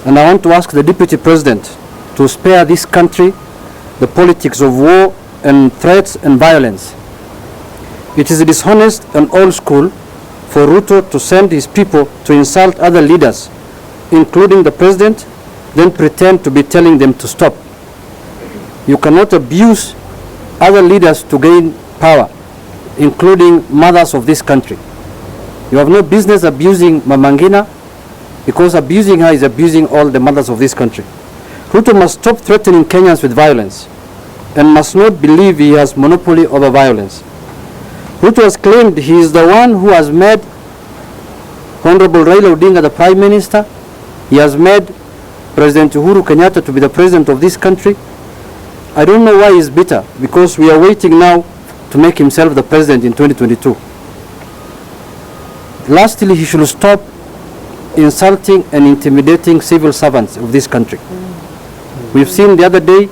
And I want to ask the Deputy President to spare this country the politics of war and threats and violence. It is dishonest and old school for Ruto to send his people to insult other leaders, including the president, then pretend to be telling them to stop. You cannot abuse other leaders to gain power, including mothers of this country. You have no business abusing Mama Ngina, because abusing her is abusing all the mothers of this country. Ruto must stop threatening Kenyans with violence and must not believe he has monopoly over violence. Ruto has claimed he is the one who has made Honorable Raila Odinga the Prime Minister. He has made President Uhuru Kenyatta to be the President of this country. I don't know why he's bitter, because we are waiting now to make himself the President in 2022. Lastly, he should stop insulting and intimidating civil servants of this country. We've seen the other day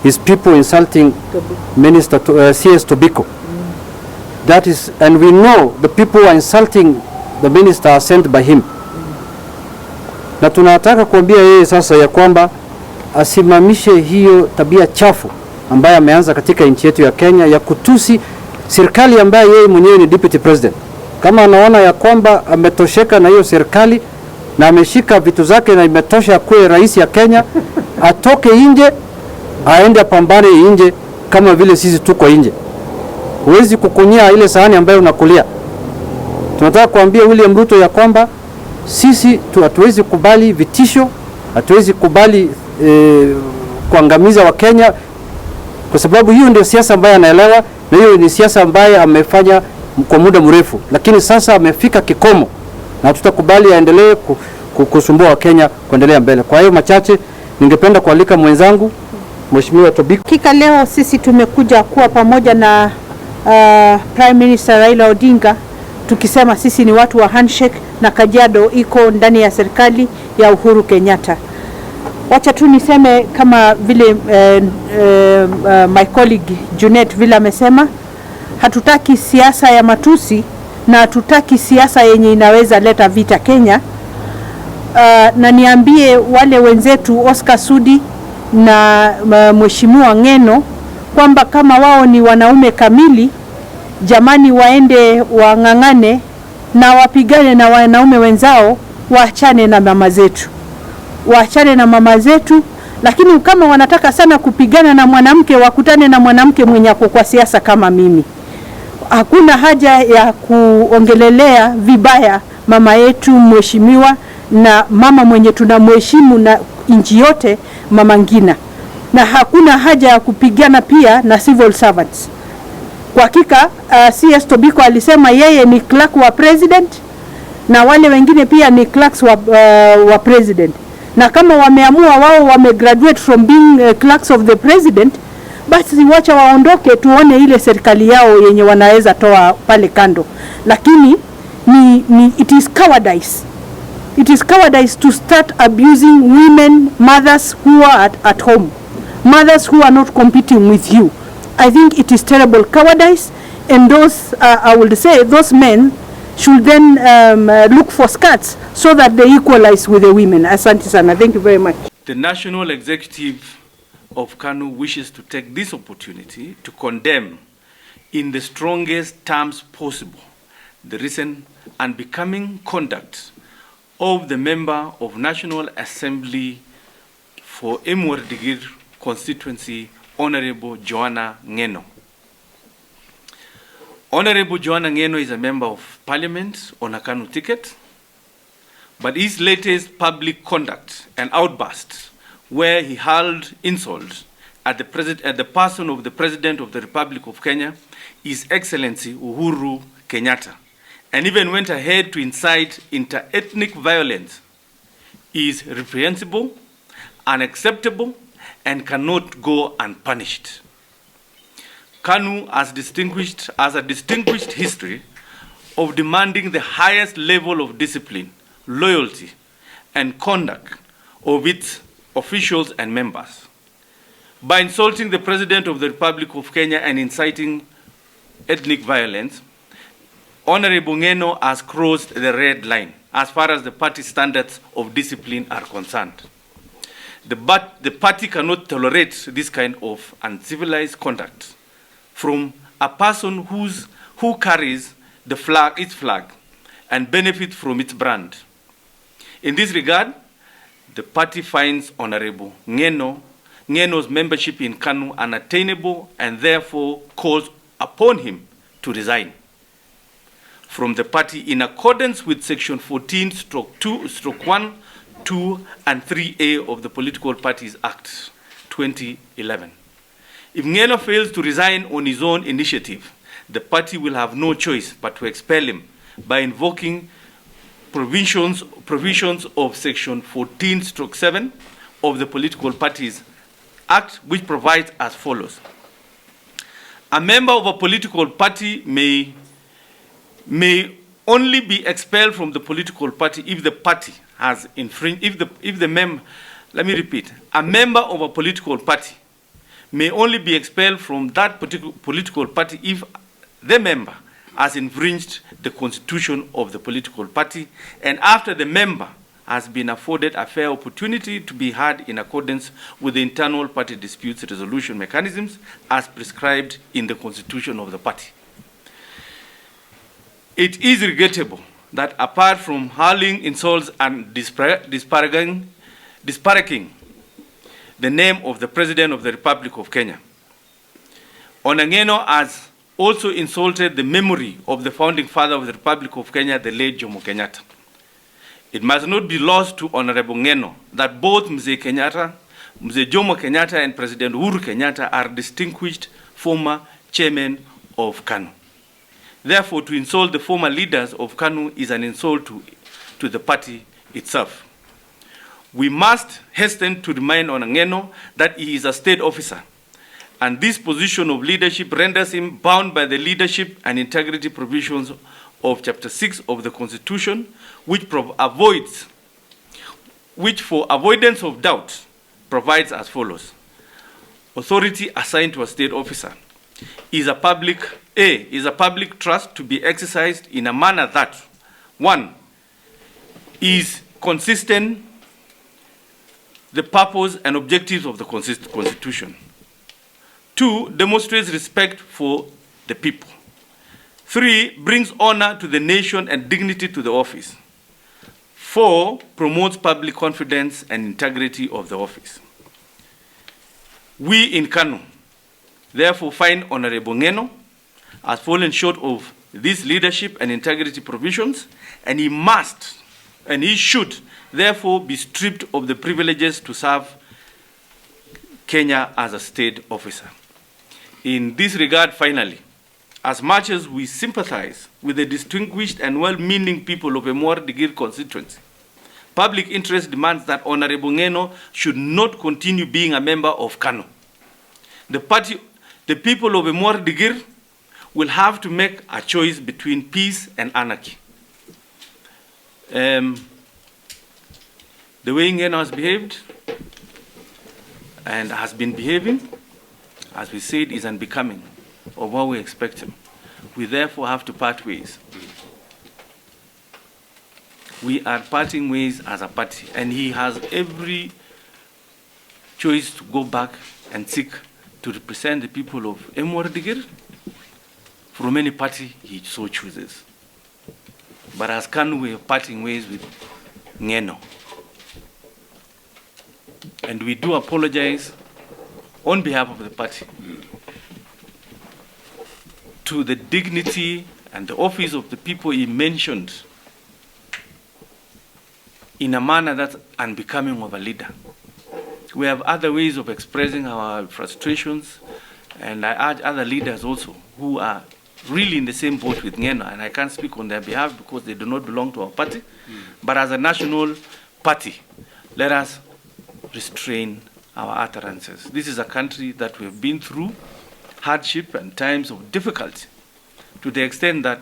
his people insulting Minister CS Tobiko. That is, and we know the people who are insulting the minister are sent by him. Na tunataka kuambia yeye sasa ya kwamba asimamishe hiyo tabia chafu ambayo ameanza katika nchi yetu ya Kenya ya kutusi serikali ambayo yeye mwenyewe ni deputy president. Kama anaona ya kwamba ametosheka na hiyo serikali na ameshika vitu zake na imetosha kuwe rais ya Kenya, atoke nje, aende apambane nje kama vile sisi tuko nje. Huwezi kukunyia ile sahani ambayo unakulia. Tunataka kuambia William Ruto ya kwamba sisi hatuwezi kubali vitisho, hatuwezi kubali kuangamiza wa Kenya, kwa sababu hiyo ndio siasa ambayo anaelewa, na hiyo ni siasa ambayo amefanya kwa muda mrefu, lakini sasa amefika kikomo na tutakubali aendelee kusumbua wa Kenya kuendelea mbele. Kwa hiyo machache ningependa kualika mwenzangu Mheshimiwa Tobiko. Kika leo sisi tumekuja kuwa pamoja na Prime Minister Raila Odinga tukisema sisi ni watu wa handshake na Kajiado iko ndani ya serikali ya Uhuru Kenyatta. Wacha tu niseme kama vile my colleague Junet vile amesema, hatutaki siasa ya matusi na hatutaki siasa yenye inaweza leta vita Kenya. Na niambie wale wenzetu Oscar Sudi na Mheshimiwa Ngeno kwamba kama wao ni wanaume kamili, jamani waende wangangane na wapigane na wanaume wenzao, waachane na mama zetu. Waachane na mama zetu, lakini kama wanataka sana kupigana na mwanamke, wakutane na mwanamke mwenye kwa siasa kama mimi. Hakuna haja ya kuongelelea vibaya mama yetu mheshimiwa na mama mwenye tunamheshimu na nchi yote, Mama Ngina. Na hakuna haja ya kupigana pia na civil servants. Kwa hakika CS Tobiko alisema yeye ni clerk wa president na wale wengine pia ni clerks wa president. Na kama wameamua wao wamegraduate from being clerks of the president, basi wacha waondoke tuone ile serikali yao yenye wanaweza toa pale kando. Lakini it is cowardice. It is cowardice to start abusing women, mothers who are at home, mothers who are not competing with you. I think it is terrible cowardice, and those, I would say, those men should then look for skirts so that they equalize with the women. Asante sana. Thank you very much. The National Executive of Kanu wishes to take this opportunity to condemn in the strongest terms possible the recent unbecoming conduct of the member of National Assembly for Emwardigir constituency, Honorable Joanna Ngeno. Honorable Joanna Ngeno is a member of Parliament on a Kanu ticket, but his latest public conduct and outburst, where he hurled insults at the person of the President of the Republic of Kenya, His Excellency Uhuru Kenyatta, and even went ahead to incite inter-ethnic violence, is reprehensible, unacceptable, and cannot go unpunished. Kanu has a distinguished history of demanding the highest level of discipline, loyalty, and conduct of its officials and members. By insulting the President of the Republic of Kenya and inciting ethnic violence, Honorable Ngeno has crossed the red line as far as the party standards of discipline are concerned. The party cannot tolerate this kind of uncivilized conduct from a person who carries the flag, its flag, and benefits from its brand. In this regard, the party finds Honorable Ngeno's membership in Kanu unattainable and therefore calls upon him to resign from the party in accordance with Section 14/2/1, 2, and 3A of the Political Parties Act 2011. If Ngeno fails to resign on his own initiative, the party will have no choice but to expel him by invoking provisions of Section 14/7 of the Political Parties Act, which provides as follows. A member of a political party may only be expelled from the political party if the party has infringed, let me repeat, a member of a political party may only be expelled from that particular political party if the member has infringed the constitution of the political party and after the member has been afforded a fair opportunity to be heard in accordance with the internal party disputes resolution mechanisms as prescribed in the constitution of the party. It is regrettable that apart from hurling insults and disparaging the name of the President of the Republic of Kenya, Ngeno has also insulted the memory of the founding father of the Republic of Kenya, the late Jomo Kenyatta. It must not be lost to Honorable Ngeno that both Mzee Jomo Kenyatta and President Uhuru Kenyatta are distinguished former chairmen of Kanu. Therefore, to insult the former leaders of Kanu is an insult to the party itself. We must hasten to remind Ngeno that he is a state officer, and this position of leadership renders him bound by the leadership and integrity provisions of Chapter 6 of the Constitution, which for avoidance of doubt provides as follows. Authority assigned to a state officer is a public trust to be exercised in a manner that, 1, is consistent the purpose and objectives of the Constitution. 2, demonstrates respect for the people. 3, brings honor to the nation and dignity to the office. 4, promotes public confidence and integrity of the office. We in Kanu therefore find Honorable Ngeno has fallen short of these leadership and integrity provisions, and he should therefore be stripped of the privileges to serve Kenya as a state officer. In this regard, finally, as much as we sympathize with the distinguished and well-meaning people of a more Digir constituency, public interest demands that Honorable Ngeno should not continue being a member of Kanu. The people of a more Digir will have to make a choice between peace and anarchy. The way Ngeno has behaved and has been behaving, as we said, is unbecoming of what we expect him. We therefore have to part ways. We are parting ways as a party, and he has every choice to go back and seek to represent the people of Emwardigir from any party he so chooses. But as Kanu, we are parting ways with Ngeno. And we do apologize on behalf of the party to the dignity and the office of the people he mentioned in a manner that's unbecoming of a leader. We have other ways of expressing our frustrations, and I urge other leaders also who are really in the same boat with Ngeno, and I can't speak on their behalf because they do not belong to our party, but as a national party, let us restrain our utterances. This is a country that we have been through hardship and times of difficulty to the extent that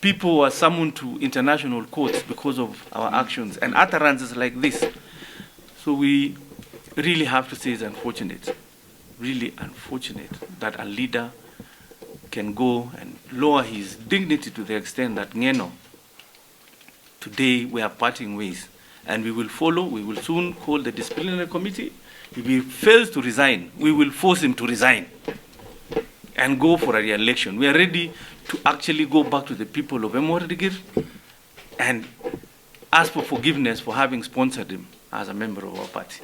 people were summoned to international courts because of our actions and utterances like this. So we really have to say it's unfortunate, really unfortunate that a leader can go and lower his dignity to the extent that Ngeno, today we are parting ways. And we will follow, we will soon call the disciplinary committee. If he fails to resign, we will force him to resign and go for a re-election. We are ready to actually go back to the people of Emorigir and ask for forgiveness for having sponsored him as a member of our party.